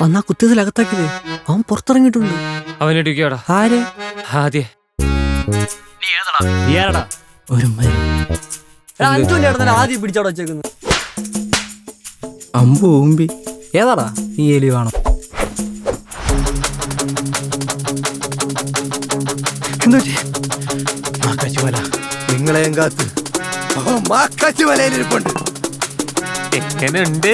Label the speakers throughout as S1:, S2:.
S1: അന്നാ കുത്തിയതിലകത്താക്കിയതേ അവൻ പുറത്തിറങ്ങിയിട്ടുണ്ട്.
S2: അവനിടിക്കോടാ.
S1: ആര്?
S2: ആദ്യ
S1: ഒരു അഞ്ചുവിന്റെ അടുത്ത് ആദ്യം പിടിച്ചവിടെ വെച്ചേക്കുന്നു. അമ്പു ഊമ്പി ഏതാടാ ഈ എലി വേണം?
S3: നിങ്ങളെയും കാത്ത് വലയിലിരിപ്പുണ്ട്.
S2: എങ്ങനെയുണ്ട്?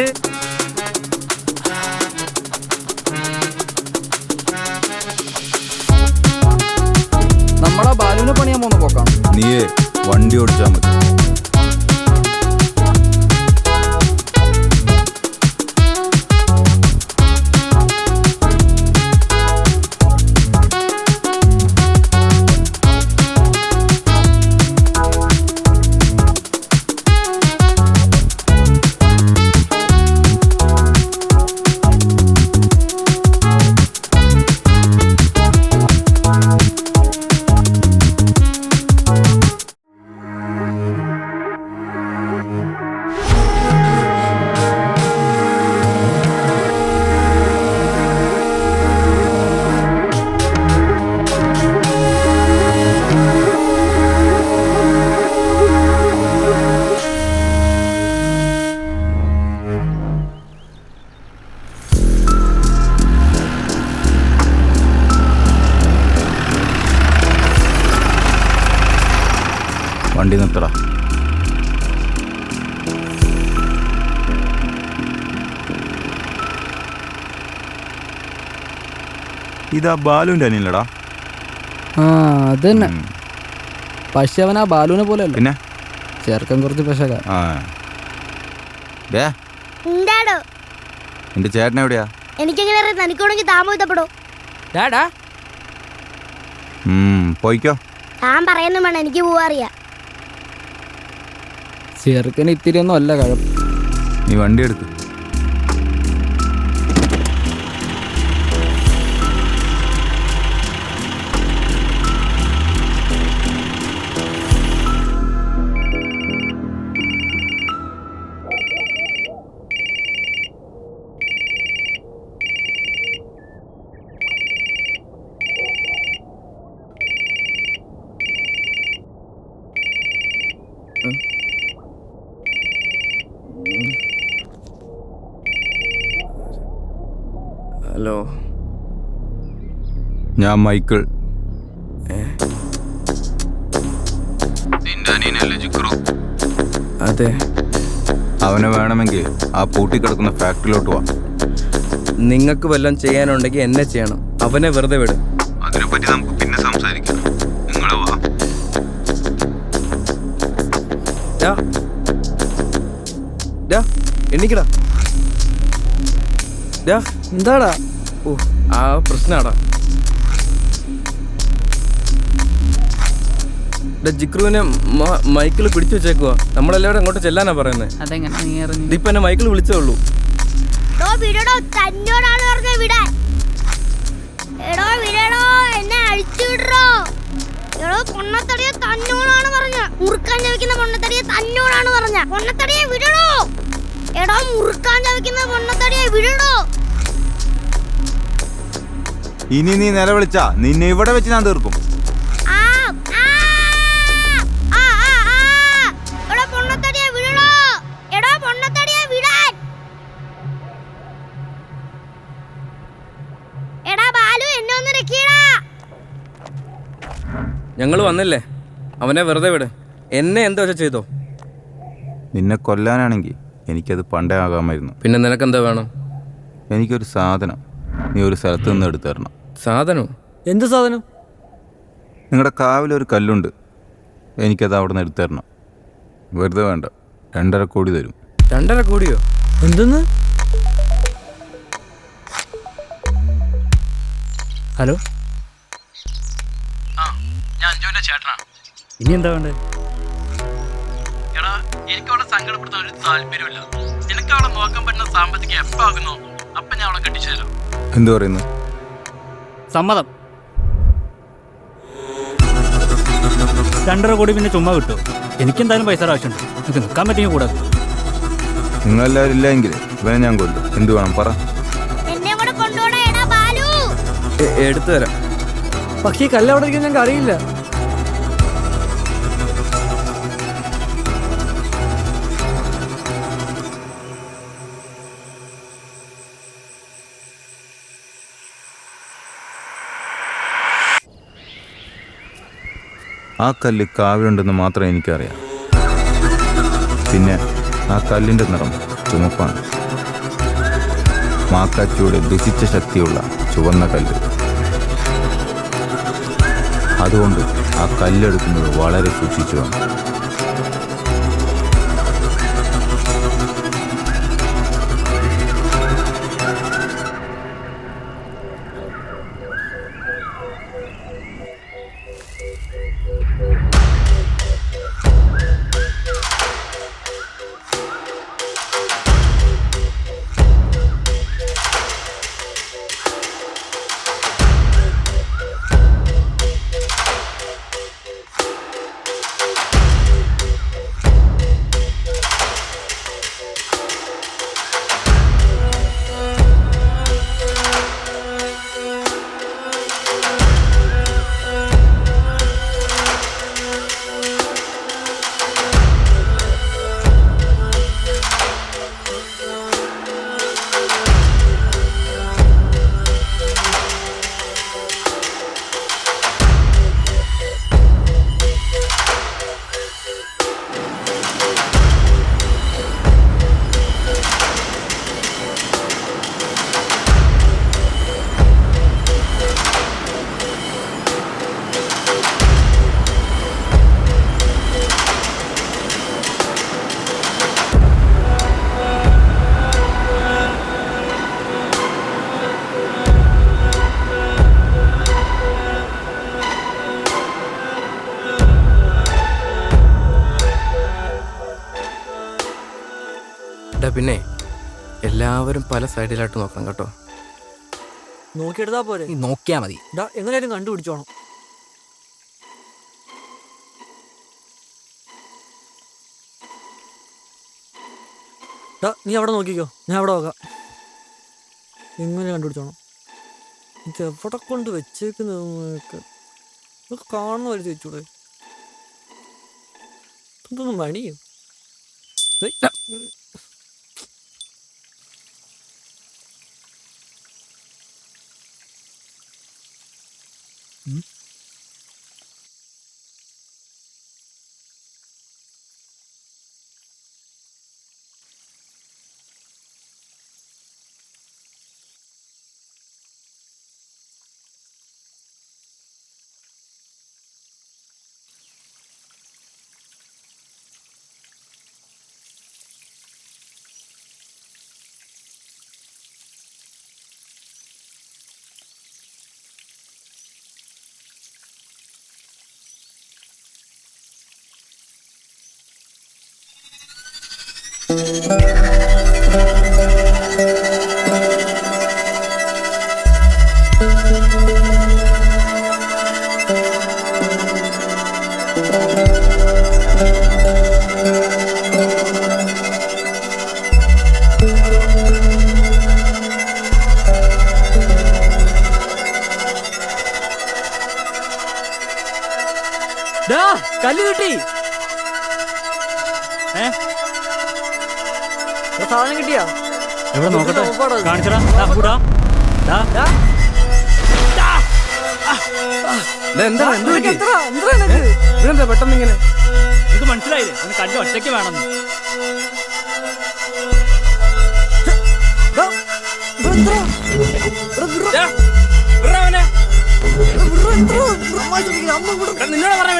S1: നമ്മളെ ബാലുവിനെ പണിയാൻ പോന്ന പോക്കാം.
S3: നീയേ വണ്ടി ഓടിച്ചാൽ മതി. വണ്ടി നിർത്തടാ. ഇതാ ബാലുവിന്റെ അനിയനടാ.
S1: ആ അത് തന്നെ. പക്ഷെ അവനാ ബാലുവിനെ പോലെ അല്ല.
S3: പിന്നെ
S1: ചേർക്കാൻ കുറച്ച് പശക.
S3: എന്റെ ചേട്ടൻ എവിടെയാ?
S4: എനിക്കെങ്ങനെ തനിക്കോണെങ്കിൽ താമസപ്പെടോ?
S3: പോയിക്കോ.
S4: താൻ പറയുന്നു വേണം, എനിക്ക് പോവാറിയാ.
S1: ചേർക്കന് ഇത്തിരി ഒന്നും അല്ല കഴപ്പ്.
S3: നീ വണ്ടി എടുക്ക്.
S5: ഹലോ,
S3: ഞാൻ മൈക്കിൾ.
S5: അതെ,
S3: അവനെ വേണമെങ്കിൽ ആ പൂട്ടിക്കിടക്കുന്ന ഫാക്ടറിയിലോട്ട് പോവാ.
S5: നിങ്ങൾക്ക് വല്ലതും ചെയ്യാനുണ്ടെങ്കിൽ എന്നെ ചെയ്യണം. അവനെ വെറുതെ വിട്.
S3: അതിനെപ്പറ്റി നമുക്ക് പിന്നെ സംസാരിക്കാം. നിങ്ങൾ വാ.
S5: എണ്ണിക്കടാ.
S1: എന്താടാ?
S5: ഓ, ആ പ്രശ്നാടാ. ജിക്രുവിനെ മൈക്കിൾ പിടിച്ചു വെച്ചേക്കുവാ. നമ്മളെല്ലാവരും അങ്ങോട്ട് ചെല്ലാനാ പറയുന്നത്. ഇതിപ്പോ എന്നെ മൈക്കിൾ വിളിച്ചേ ഉള്ളൂ.
S3: ഇനി നീ നിലവിളിച്ചാ നിന്നെ ഇവിടെ വെച്ച് ഞാൻ തീർക്കും.
S5: ഞങ്ങൾ വന്നില്ലേ, അവനെ വെറുതെ വിട്. എന്നെ എന്താ വെച്ചാൽ ചെയ്തോ.
S3: നിന്നെ കൊല്ലാനാണെങ്കിൽ എനിക്കത് പണ്ടേ ആകാമായിരുന്നു.
S5: പിന്നെ നിനക്കെന്താ വേണം?
S3: എനിക്കൊരു സാധനം നീ ഒരു സ്ഥലത്ത് നിന്ന് എടുത്തു തരണം.
S5: സാധനം?
S1: എന്ത് സാധനം?
S3: നിങ്ങളുടെ കാവിലൊരു കല്ലുണ്ട്, എനിക്കത് അവിടെ നിന്ന് എടുത്തു തരണം. വെറുതെ വേണ്ട, 2.5 കോടി തരും.
S5: 2.5 കോടിയോ?
S1: എന്തെന്ന്? ഹലോ,
S6: ഞാൻ അഞ്ജുവിന്റെ ചേട്ടനാ.
S1: ഇനി എന്താ വേണ്ടേ?
S6: എടാ, എനിക്ക് അവളെ സങ്കടപ്പെടുത്താൻ ഒരു താല്പര്യമില്ല. നിനക്ക് അവളെ നോക്കാൻ പറ്റുന്ന സാമ്പത്തികം എപ്പോ ആകുന്നോ അപ്പൊ ഞാൻ അവളെ കെട്ടിച്ചു തരാം.
S3: എന്തു പറയുന്നു?
S7: സമ്മതം. 2.5 കോടി പിന്നെ ചുമ്മാ കിട്ടും. എനിക്കെന്തായാലും പൈസ ആവശ്യമുണ്ട്. എനിക്ക് നിൽക്കാൻ പറ്റിയെങ്കിൽ കൂടെ.
S3: നിങ്ങളെല്ലാവരും ഇല്ലെങ്കിൽ ഇവനെ ഞാൻ കൊല്ലും. എന്ത് വേണം പറ.
S4: എന്നെ കൂടെ
S5: എടുത്തു തരാം.
S1: പക്ഷേ ഈ കല്ല് അവിടെ ഇരിക്കുന്ന ഞങ്ങൾക്ക് അറിയില്ല.
S3: ആ കല്ല് കാവിലുണ്ടെന്ന് മാത്രം എനിക്കറിയാം. പിന്നെ ആ കല്ലിൻ്റെ നിറം ചുമപ്പാണ്. മാക്കാച്ചിയുടെ ദുഷിച്ച ശക്തിയുള്ള ചുവന്ന കല്ല്. അതുകൊണ്ട് ആ കല്ലെടുക്കുന്നത് വളരെ സൂക്ഷിച്ചു വേണം.
S5: പിന്നെ എല്ലാവരും പല സൈഡിലായിട്ട് നോക്കാം കേട്ടോ.
S1: നോക്കിയെടുത്താ പോരെ? നോക്കിയാ മതി. എങ്ങനെയാലും കണ്ടുപിടിച്ചോണം. നീ അവിടെ നോക്കിക്കോ, ഞാൻ അവിടെ നോക്കാം. എങ്ങനെ കണ്ടുപിടിച്ചോണം? ഇത് എവിടെ കൊണ്ട് വെച്ചേക്കുന്നത് കാണുന്ന വരെ വെച്ചൂടെ? ഇതൊന്നും മണിയോ? കല്ല് കിട്ടി. സാധനം കിട്ടിയാ?
S7: എവിടെ നോക്കട്ടെ, കാണിച്ചടാ.
S5: എന്താ പെട്ടെന്ന് ഇങ്ങനെ?
S7: ഇത് മനസ്സിലായില്ലേ? ഒന്ന് കല്ല് ഒറ്റയ്ക്ക് വേണമെന്ന്.
S5: നിന്നോട് പറഞ്ഞ